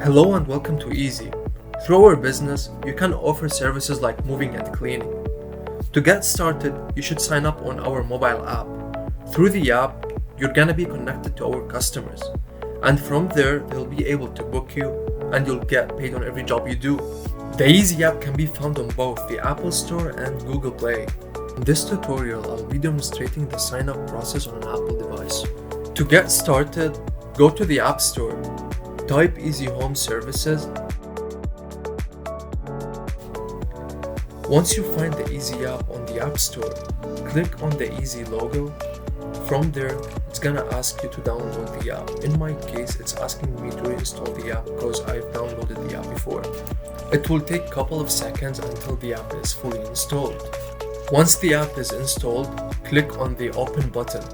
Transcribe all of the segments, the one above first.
Hello and welcome to Easy. Through our business, you can offer services like moving and cleaning. To get started, you should sign up on our mobile app. Through the app, you're gonna be connected to our customers. And from there, they'll be able to book you and you'll get paid on every job you do. The Easy app can be found on both the Apple Store and Google Play. In this tutorial, I'll be demonstrating the sign-up process on an Apple device. To get started, go to the App Store. Type Easy Home Services. Once you find the Easy app on the App Store, click on the Easy logo. From there, it's gonna ask you to download the app. In my case, it's asking me to install the app because I've downloaded the app before. It will take a couple of seconds until the app is fully installed. Once the app is installed, click on the Open button.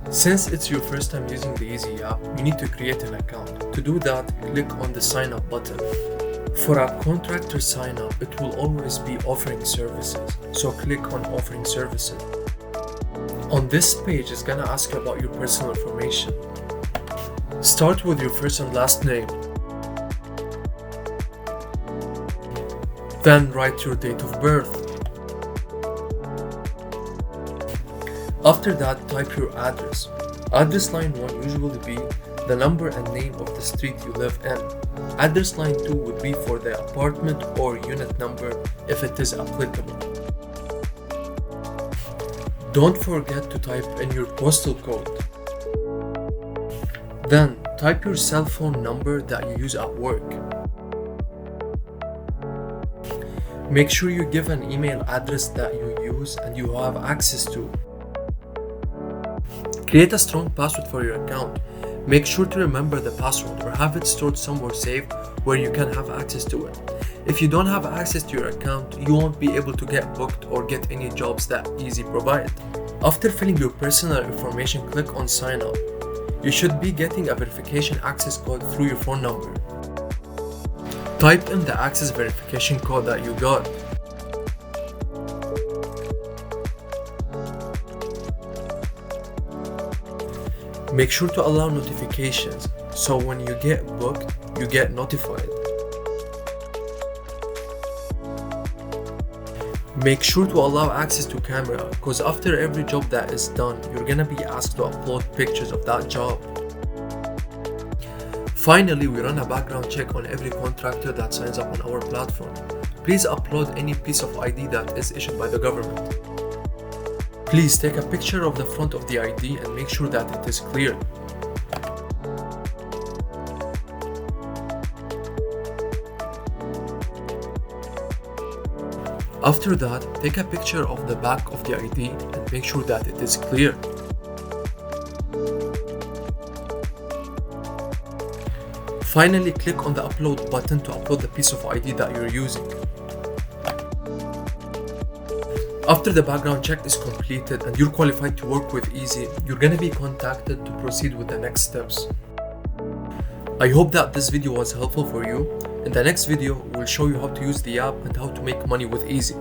Since it's your first time using the Easy app, you need to create an account. To do that, click on the Sign Up button. For a contractor sign up, it will always be offering services, so click on Offering Services. On this page, it's gonna ask you about your personal information. Start with your first and last name. Then write your date of birth. After that, type your address. Address line 1 usually be the number and name of the street you live in. Address line 2 would be for the apartment or unit number if it is applicable. Don't forget to type in your postal code. Then, type your cell phone number that you use at work. Make sure you give an email address that you use and you have access to. Create a strong password for your account. Make sure to remember the password or have it stored somewhere safe where you can have access to it. If you don't have access to your account, you won't be able to get booked or get any jobs that Easy provide. After filling your personal information, click on Sign Up. You should be getting a verification access code through your phone number. Type in the access verification code that you got. Make sure to allow notifications, so when you get booked, you get notified. Make sure to allow access to camera, because after every job that is done, you're gonna be asked to upload pictures of that job. Finally, we run a background check on every contractor that signs up on our platform. Please upload any piece of ID that is issued by the government. Please take a picture of the front of the ID and make sure that it is clear. After that, take a picture of the back of the ID and make sure that it is clear. Finally, click on the Upload button to upload the piece of ID that you're using. After the background check is completed and you're qualified to work with Easy, you're gonna be contacted to proceed with the next steps. I hope that this video was helpful for you. In the next video, we'll show you how to use the app and how to make money with Easy.